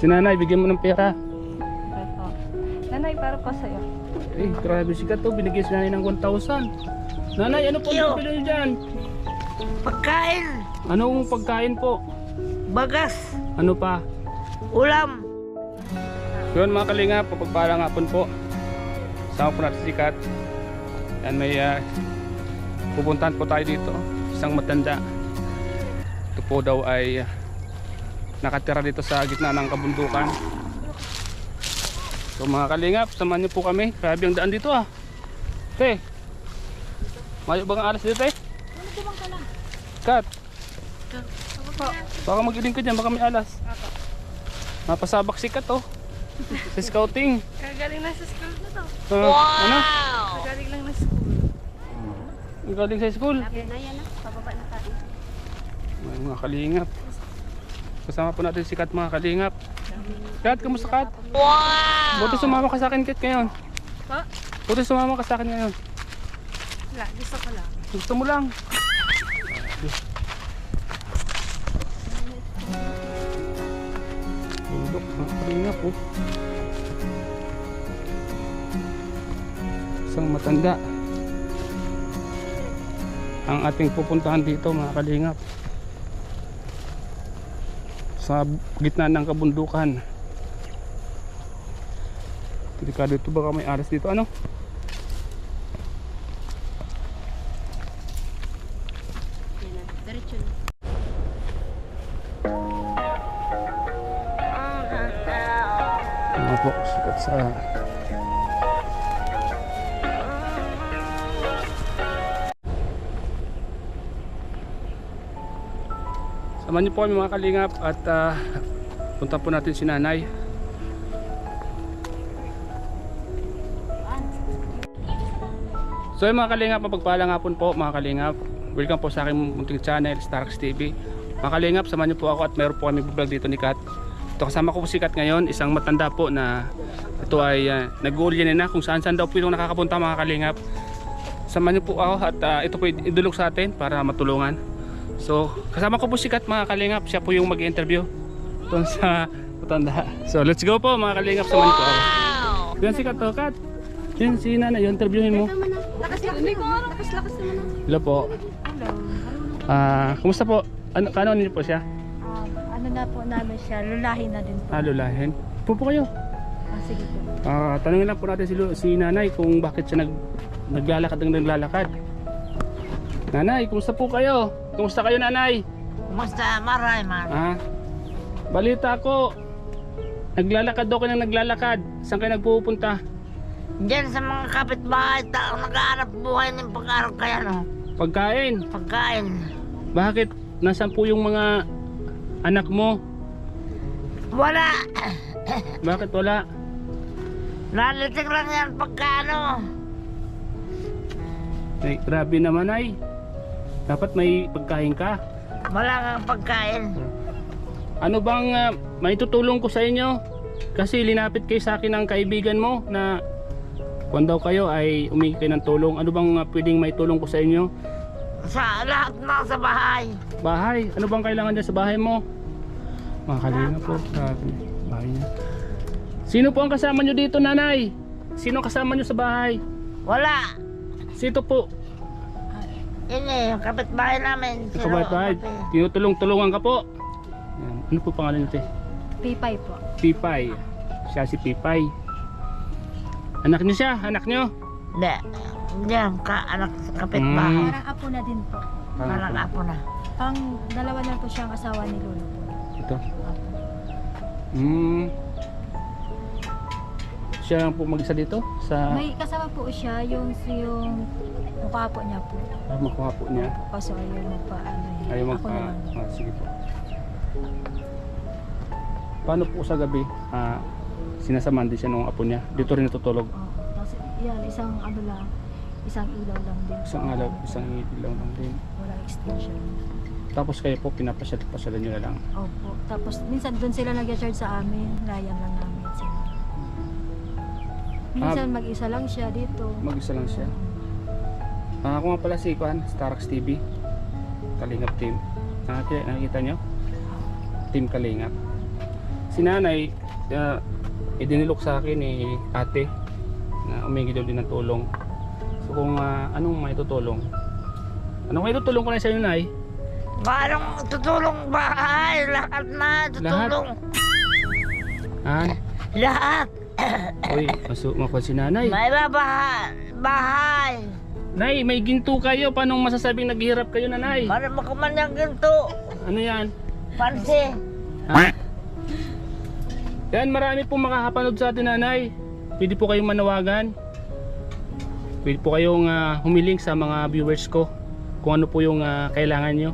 Si nanay, bigyan mo ng pera. Ito. Nanay, para pa sa'yo. Eh, grabe sikat to. Binigyan si nanay ng 1,000. Nanay, ano po ang pabili niyo dyan? Pagkain, Anong pagkain po? bagas, Ano pa? ulam. Yun mga kalingap, papagpalang hapon po. Sama po natin si Kat. Yan, may pupuntahan po tayo dito. Isang matanda. Ito po daw ay nakatira dito sa gitna ng kabundukan. So mga kalingap, samahan niyo po kami. Grabe ang daan dito ah. Te, mayo ba ang alas dito eh? Kat, baka mag-iling ka dyan, baka may alas. Napasabak si Kat oh. Sa scouting. Kagaling na sa school na to. Ano? Kagaling lang na school. Galing sa school. Yan na yan na. Pababa na tayo. Ay, mga kalingap. Kasama po natin si Kat mga kalingap. Kat, kamusta Kat? Wow! Buti sumama ka sa akin Kat ngayon. Po? Buti sumama ka sa akin ngayon. Wala, gusto ko lang. Gusto mo lang. Bundok mga kalingap oh. Isang matanda ang ating pupuntahan dito mga kalingap. Sa gitna ng kabundukan. Delikado ito, baka may aras dito. Ano? Diretso na. Ano po, sikat sa samahan niyo po kami mga kalingap at punta po natin si nanay. So yung mga kalingap, mapagpalang hapon po mga kalingap. Welcome po sa aking munting channel, Starx TV. Mga kalingap, samahan niyo po ako at meron po kami vlog dito ni Kat. Ito kasama ko po si Kat ngayon, isang matanda po na ito ay nag-uulyan na kung saan daw po yung nakakapunta mga kalingap. Samahan niyo po ako at ito po idulog sa atin para matulungan. So kasama ko po si Kat mga kalingap, siya po yung mag-interview doon sa matanda. So let's go po mga kalingap, samahan niyo po ako. Yan si Kat, oh Kat. Yan si nanay, yung interviewin mo. Lakas-lakas naman. Lakas-lakas naman. Hello po. Hello. Kumusta po? Kano niyo po siya? Ano na po namin siya, lulahin na din po. Lulahin. Po kayo. Sige po. Tanungin lang po natin si nanay kung bakit siya naglalakad ng naglalakad. Nanay, kumusta po kayo? Kumusta kayo nanay? Kumusta? Maray man. Balita ko, naglalakad daw kayo ng naglalakad. Saan kayo nagpupunta? Diyan sa mga kapitbahay, nag-aarap buhay ng pag-aarap kaya no? Pagkain. Pagkain. Bakit? Nasaan po yung mga anak mo? Wala. Bakit wala? Naliting lang yan pagkano. Ay, grabe naman ay. Dapat may pagkain ka. Wala kang pagkain. Ano bang may tutulong ko sa inyo? Kasi linapit kayo sa akin ng kaibigan mo na kung daw kayo ay humingi kayo ng tulong. Ano bang pwedeng may tulong ko sa inyo? Sa lahat na sa bahay. Bahay? Ano bang kailangan dyan sa bahay mo? Mga kalinga po. Grabe. Bahay niya. Sino po ang kasama nyo dito nanay? Sino kasama nyo sa bahay? Wala. Sino po? Yun yung kapitbahay namin. Sa bahay. Tinutulong-tulungan ka po. Yan. Ano po pangalan nyo te? Pipay po. Pipay. Siya si Pipay. Anak niyo siya? Anak niyo? Hindi. Diyan ka anak sa kapitbahay. Parang apo na din po. Parang apo na. Pang dalawa na po siyang asawa ni Lolo po. Ito. Apo. Siya lang po mag-isa dito? Sa May kasama po siya, yung mukha po niya po. makuha po niya? Kaso ayaw magpaano eh. Ayaw Ako na lang. sige po. Paano po sa gabi? Sinasamahan din siya ng apo niya? Dito rin natutulog? Oo. Tapos yan, isang ano lang, isang ilaw lang din. Isang alaw, isang ilaw lang din. Walang extension. Tapos kayo po, pinapasyalan nyo na lang? Opo. Tapos minsan doon sila nag-charge sa amin. Layan lang namin sila. Minsan mag-isa lang siya dito. Mag-isa lang siya? Ako nga pala si Kuan, Starx TV. Kalingap team. Nakikita nyo? Team Kalingap. si nanay, idinilok sa akin ni ate na umingi daw din ng tulong. So kung anong may tutulong? Anong may tutulong ko na sa inyo, nay? Paano tutulong bahay? Lahat na tutulong. Ha? Lahat. Uy, makuha si nanay. May bahay. Nay, may ginto kayo. Paano masasabing naghihirap kayo, nanay? Para makuman yung ginto. Ano yan? Pansi. Ha? Yan, marami pong makakapanood sa atin, nanay. Pwede po kayong manawagan. Pwede po kayong humiling sa mga viewers ko kung ano po yung kailangan nyo.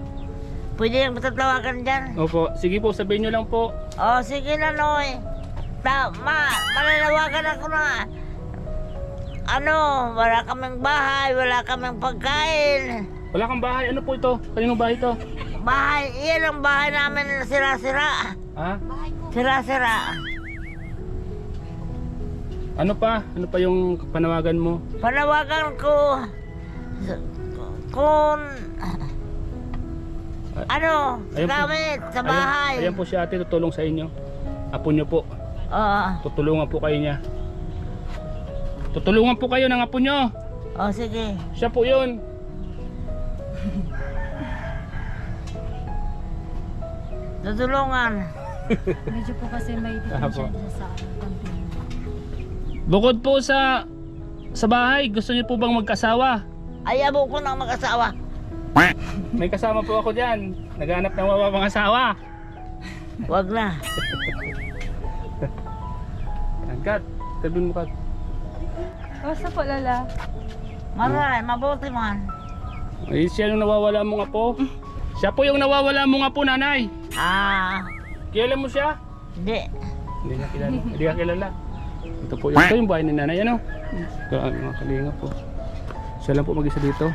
Pwede yung matatawagan dyan. Opo, sige po, sabihin nyo lang po. Oh, sige na, Noy. Mananawagan ako na. Wala kaming bahay, wala kaming pagkain. Wala kang bahay, ano po ito? Kaninong bahay ito? Bahay, iyan ang bahay namin na sira-sira. Ha? Sira-sira. Ano pa? Ano pa yung panawagan mo? Panawagan ko kung Ayun po. gamit sa bahay. Ayan po si ate, tutulong sa inyo. Apo nyo po. Oo. Tutulungan po kayo niya. Tutulungan po kayo ng apo nyo. Oh, sige. Siya po yun. Tutulungan. Medyo po kasi may diferensya Apo. dyan sa camping. Bukod po sa bahay, gusto niyo po bang magkasawa? Ayaw ko nang mag-asawa. May kasama po ako dyan. Naghanap ng mababang asawa. Wag na. Kat, sabihin mo, Kat. Basta po, Lala. Maray, mabuti man. Ay, siya yung nawawala mong apo. Siya po yung nawawala mong apo, nanay. Kilala mo siya? Hindi. Hindi niya kilala. Hindi ka kilala. Ito po yung, ito yung bahay ni nanay, ano? Grabe mga kalinga po. Siya lang po mag-isa dito.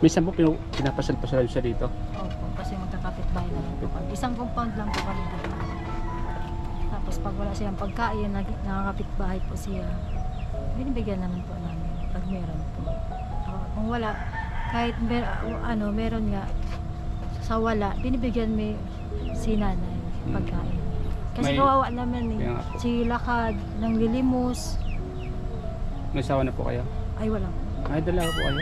Minsan po pinapasal-pasal siya dito. Opo, kasi magkakapit-bahay na lang po kami. Isang compound lang po kami dito. Tapos pag wala siyang pagkain, nakakapit-bahay po siya. Binibigyan naman po namin pag meron po. Kung wala, kahit meron nga sa wala, binibigyan may si nanay pagkain. Kasi May- kawawa naman Kaya nga po. si lakad ng lilimos. May sawa na po kayo? Ay wala po. Ay, dalaga po kayo?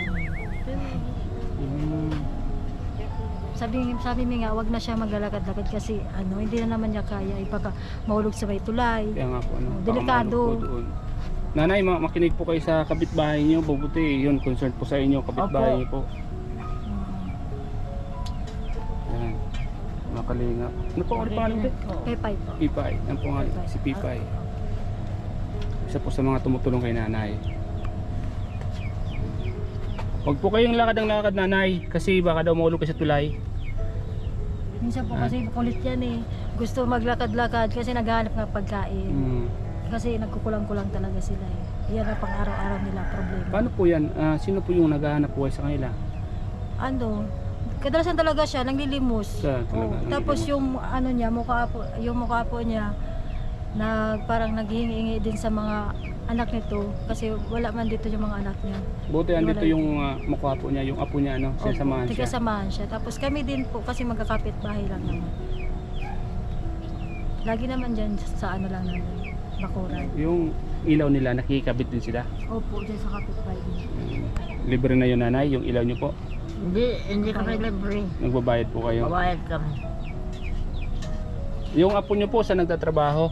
Sabi mi nga, wag na siya maglalakad-lakad kasi hindi na naman niya kaya. Baka mahulog sa may tulay. Kaya nga po, ano? baka Delikado. mahulog po doon. Nanay, makinig po kayo sa kapitbahay niyo. Mabuti, yun, concern po sa inyo, kapitbahay Opo. niyo po. Yan. Mga kalinga. Ano po ang pangalan din? Pepay po. Pipay. Yan po nga, si Pipay. Isa po sa mga tumutulong kay nanay. Huwag po kayong lakad ng lakad, nanay, kasi baka daw mahulog kayo sa tulay. Minsan po kasi kulit yan eh. Gusto maglakad-lakad kasi naghahanap ng pagkain. Kasi nagkukulang-kulang talaga sila eh. Yan ang pang-araw-araw nila problema. Paano po yan? Sino po yung naghahanap buhay sa kanila? Kadalasan talaga siya nanglilimos. Siya talaga, Tapos nanglilimos. yung mukha po niya parang naghihingi din sa mga anak nito kasi wala man dito yung mga anak niya. Buti andito Wala. yung mukha po niya, yung apo niya, ano? Sinasamahan siya. Tigasamahan siya. Tapos kami din po kasi magkakapit bahay lang naman. Lagi naman dyan sa lang naman, bakuran. Yung ilaw nila, nakikabit din sila. Opo, dyan sa kapitbahay din. Libre na yun, nanay, yung ilaw niyo po. Hindi kami libre. Nagbabayad po kayo. Babayad kami. Yung apo niyo po, saan nagtatrabaho?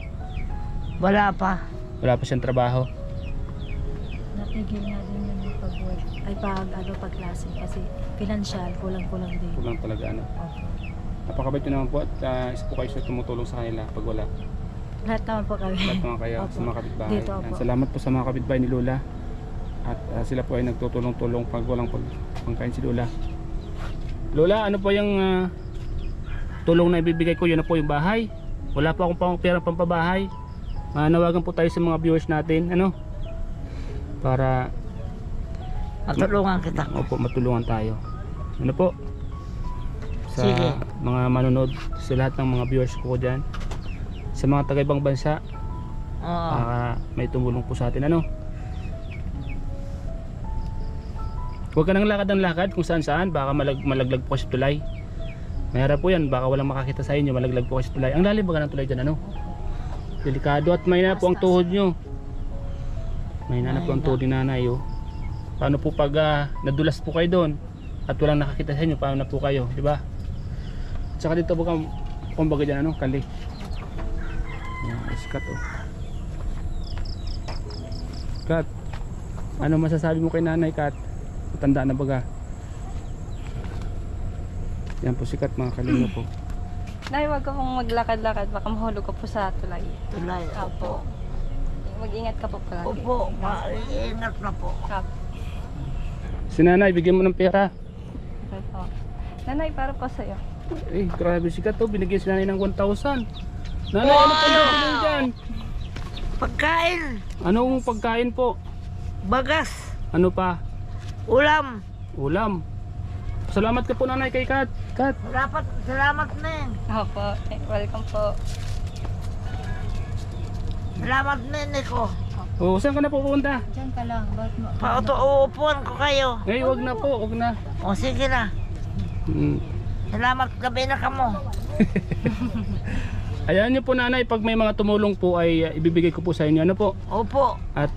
Wala pa. Wala pa siyang trabaho. Natigil na din yung pag-work. Pag-klase kasi financial, kulang-kulang din. Kulang talaga, ano. Opo. Napakabait nyo naman po at isa po kayo sa tumutulong sa kanila pag wala. Lahat naman po kami. Lahat naman kayo Opo. sa mga kapitbahay. Dito, opo. Salamat po sa mga kapitbahay ni Lola. At sila po ay nagtutulong-tulong pag walang pagkain si Lola. Lola, ano po yung tulong na ibibigay ko? Yun na po yung bahay. Wala po akong perang pampabahay. Nawagan po tayo sa mga viewers natin, ano? Para Matulungan kita. opo, matulungan tayo. Ano po? Sa Sige. mga manonood, sa lahat ng mga viewers ko dyan, sa mga taga-ibang bansa, Oo. may tumulong po sa atin, ano? Huwag ka nang lakad ng lakad kung saan saan, baka malaglag po kasi tulay. Mayroon po yan, baka walang makakita sa inyo, malaglag po kasi tulay. Ang lalim ba ng tulay dyan, ano? Delikado at may na po ang tuhod nyo. May na po ang tuhod ni nanay, oh. Paano po pag nadulas po kayo doon at walang nakakita sa inyo, paano na po kayo, di ba? Tsaka dito po kumbaga dyan, ano, kali. Yan, iskat, oh. Kat, ano masasabi mo kay nanay, Kat? Matanda na baga. Yan po sikat mga kalinga po. Nay, wag ka pong maglakad-lakad. Baka mahulog ka po sa tulay. Tulay. Opo. Mag-ingat ka po palagi. Opo. Maingat na po. Opo. Si nanay, bigyan mo ng pera. Okay po. Nanay, para po sa'yo. Eh, grabe sikat to. Binigyan si nanay ng 1,000. Nanay, ano po yung dyan? Pagkain. Anong pagkain po? Bagas. Ano pa? Ulam. Ulam. Salamat ka po nanay kay Kat. Kat. Salamat na yun. Opo. Welcome po. Salamat na yun ko. Oh, saan ka na pupunta? Diyan ka lang. Uupuan ko kayo. Eh, wag na po, wag na. O sige na. Salamat gabi na kamo. Ayan nyo po nanay, pag may mga tumulong po ay ibibigay ko po sa inyo. Ano po? Opo. At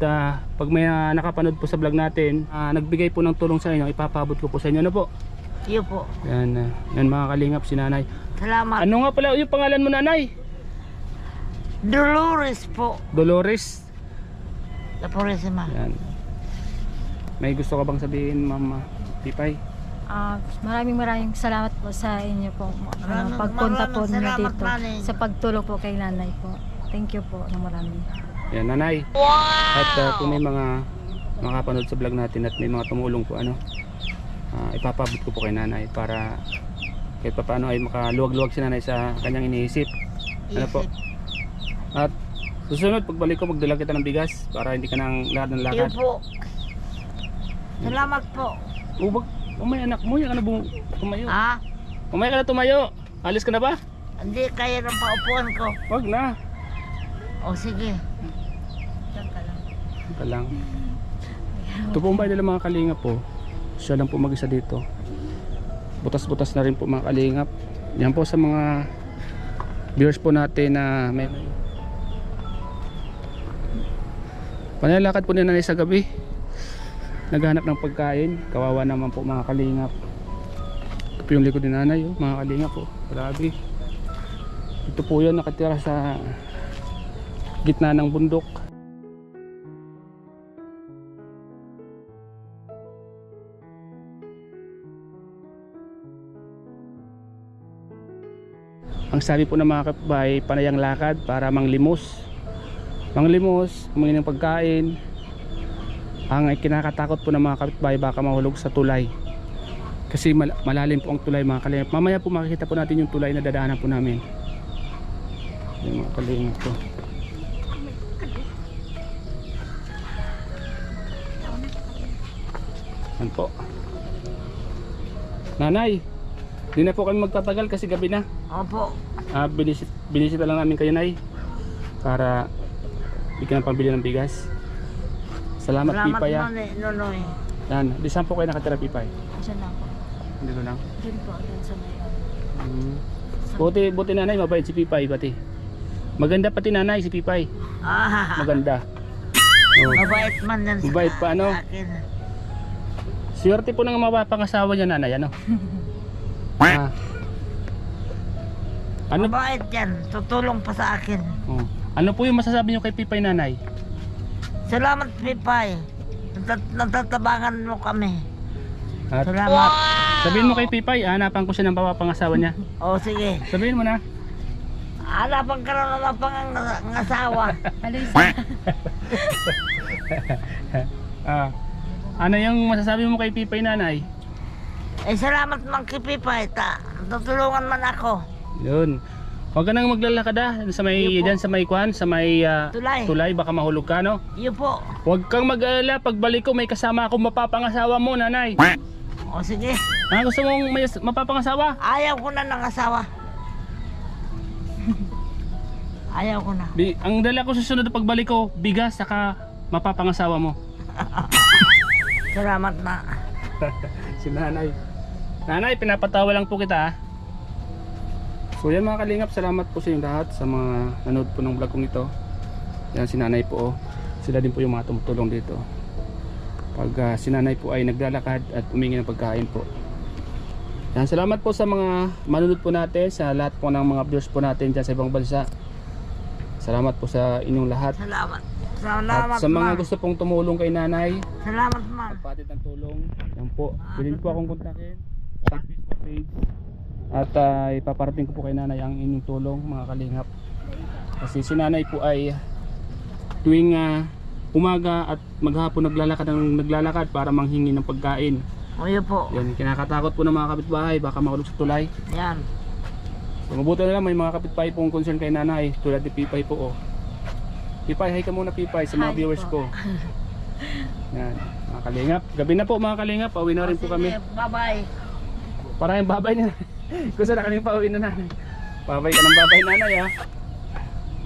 pag may nakapanood po sa vlog natin, nagbigay po ng tulong sa inyo, ipapabot ko po sa inyo. Ano po? Iyo po. Yan, yan mga kalingap si nanay. Salamat. Ano nga pala yung pangalan mo nanay? Dolores po. Dolores. La Purísima. Yan. May gusto ka bang sabihin, Mama Pipay? Maraming salamat po sa inyo po. Pagpunta po niyo salamat, dito. nanay. Sa pagtulong po kay nanay po. Thank you po ng marami. Yan nanay. At kung may mga makapanood sa vlog natin at may mga tumulong po ano, ipapabot ko po kay nanay para kahit pa paano ay makaluwag-luwag si nanay sa kanyang iniisip. Ano po? At susunod pagbalik ko magdala kita ng bigas para hindi ka nang lahat ng Iyo lakad. po. Salamat po. Ubag, umay anak mo, yan ka na tumayo. Ha? Umay ka na tumayo. Alis ka na ba? Hindi kaya ng paupuan ko. Wag na. O sige. Diyan ka lang. Ito lang. Ito po ang bahay nila mga kalingap po. Siya lang po mag-isa dito. Butas-butas na rin po mga kalingap. Yan po sa mga viewers po natin na may panlalakad po ni nanay sa gabi. Naghahanap ng pagkain. Kawawa naman po mga kalingap. Ito po yung likod ni nanay, oh, mga kalingap po. Grabe. Ito po yun nakatira sa gitna ng bundok. Ang sabi po ng mga kapitbahay, panayang lakad para manglimos. Manglimos, humingi ng pagkain. Ang kinakatakot po ng mga kapitbahay baka mahulog sa tulay. Kasi malalim po ang tulay mga kalingap. Mamaya po makikita po natin yung tulay na dadaanan po namin. Yung mga kalingap po. Yan po. Nanay, di na po kami magtatagal kasi gabi na. Opo. Binisita lang namin kayo nay para bigyan ng pambili ng bigas. Salamat Pipay. Nonoy. Yan, di saan po kayo nakatira Pipay? Diyan lang po. Dito lang. Diyan po. Diyan sa may Buti nanay, mabait si Pipay pati. Maganda pati nanay si Pipay. Maganda. Oh. Mabait man yan sa Mabait pa, ano? akin. Swerte po ng mapapangasawa niya nanay, ano? Ano? Mabait yan. Tutulong pa sa akin. Oh. Ano po yung masasabi niyo kay Pipay nanay? Salamat, Pipay. Natatabangan mo kami. At Salamat. sabihin mo kay Pipay, hanapan ko siya ng mapapangasawa niya. O sige. Sabihin mo na. Hanapan ka na naman pangangasawa. Ano yung masasabi mo kay Pipay nanay? Eh, salamat man kay Pipay. Tutulungan man ako. Yun. Huwag ka nang maglalakad sa may Iyo po. dyan sa may kwan, sa may Tulay. baka mahulog ka no. Iyo po. Huwag kang mag-alala, pagbalik ko may kasama akong mapapangasawa mo nanay. O sige. Gusto mong may mapapangasawa? Ayaw ko na ng asawa. Ayaw ko na. Ang dala ko susunod na pagbalik ko, bigas saka mapapangasawa mo. Salamat na. Si nanay. Nanay, pinapatawa lang po kita ah. So yan mga kalingap, salamat po sa inyong lahat sa mga nanood po ng vlog kong ito. Yan si nanay po oh. Sila din po yung mga tumutulong dito. Pag si nanay po ay naglalakad at umingi ng pagkain po. Yan, salamat po sa mga manonood po natin, sa lahat po ng mga viewers po natin dyan sa ibang bansa. Salamat po sa inyong lahat. Salamat. At Salamat, sa mga ma'am. gusto pong tumulong kay nanay, Salamat, ma'am. magpatid ng tulong, yan po. Pwede po akong kontakin sa Facebook page. At ipaparating ko po kay nanay ang inyong tulong mga kalingap. Kasi si nanay po ay tuwing umaga at maghapon naglalakad para manghingi ng pagkain. Kuya po. Yan, kinakatakot po ng mga kapitbahay, baka makulog sa tulay. Yan. So, mabuti na lang may mga kapitbahay pong concern kay nanay, tulad ni Pipay po oh. Pipay, hi ka muna Pipay sa mga Hi viewers po. ko. Yan, mga kalingap. Gabi na po mga kalingap, pauwi na rin po kami. Sige, bye-bye. Parang yung babay na. Kung saan na kami pauwi na nanay. Babay ka ng babay nanay ha.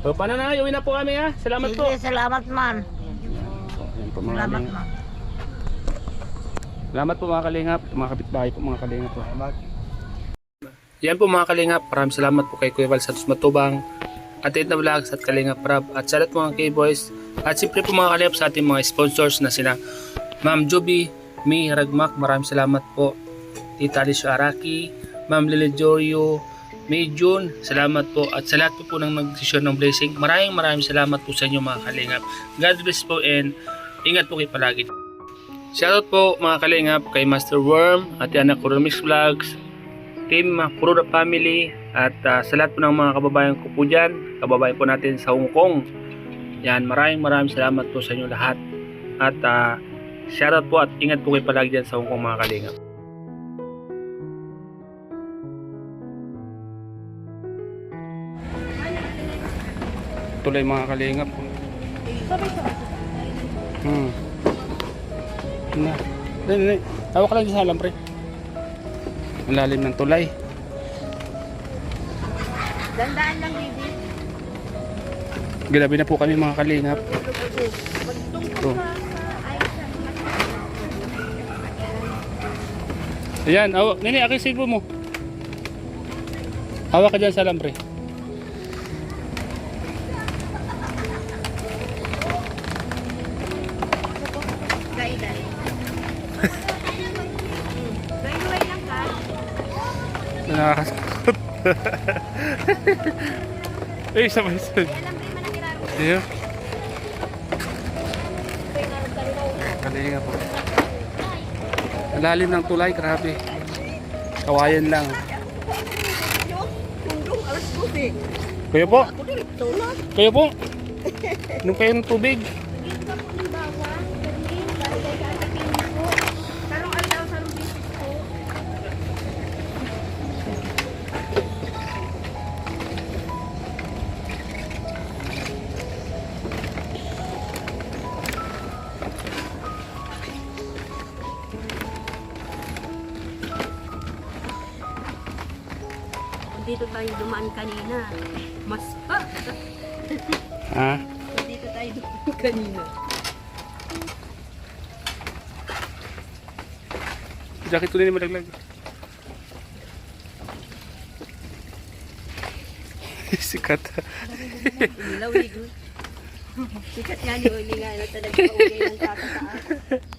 So paano na, uwi na po kami ha. Salamat po. Sige, salamat, man. Yan po mga Salamat, kalingap. man. Salamat po mga kalingap, mga kapitbahay po mga kalingap po. Yan po mga kalingap, maraming salamat po kay Kuya Val Santos Matubang, at Edna Vlogs at Kalingap Rab, at sa lahat po mga K-Boys, at siyempre po mga kalingap sa ating mga sponsors na sila Ma'am Joby, Mi Ragmak, maraming salamat po. Tita Alicia Araki, Ma'am Lily Jorio, May June, salamat po. At sa lahat po ng nag-share ng blessing, maraming salamat po sa inyo mga kalingap. God bless po and ingat po kayo palagi. Shoutout po mga kalingap kay Master Worm at Yana Kurumix Vlogs, Team Kuruda Family, at sa lahat po ng mga kababayan ko po dyan, kababayan po natin sa Hong Kong. Yan, maraming salamat po sa inyo lahat. At shoutout po at ingat po kayo palagi dyan sa Hong Kong mga kalingap. Tuloy mga kalingap. Na. Dali. Hawak ka lang sa halam pre. Ang lalim ng tulay. Dandaan lang, baby. Gabi na po kami mga kalingap. Ito. Ayan, hawak. Nini, aking silbo mo. Hawak ka dyan sa halam pre. Nakakasakot. Eh, sabay-sabay. Iyo. Kalinga po. Ang lalim ng tulay, grabe. Kawayan lang. Kuya po. Kuya po. Nung kayo ng tubig. Dito tayo dumaan kanina. Mas pa. Ha? Dito tayo dumaan kanina. Jacket ko din malaglag. Sikat. Lawig. Sikat nga ni Uli nga na talaga pauwi ng kakataas.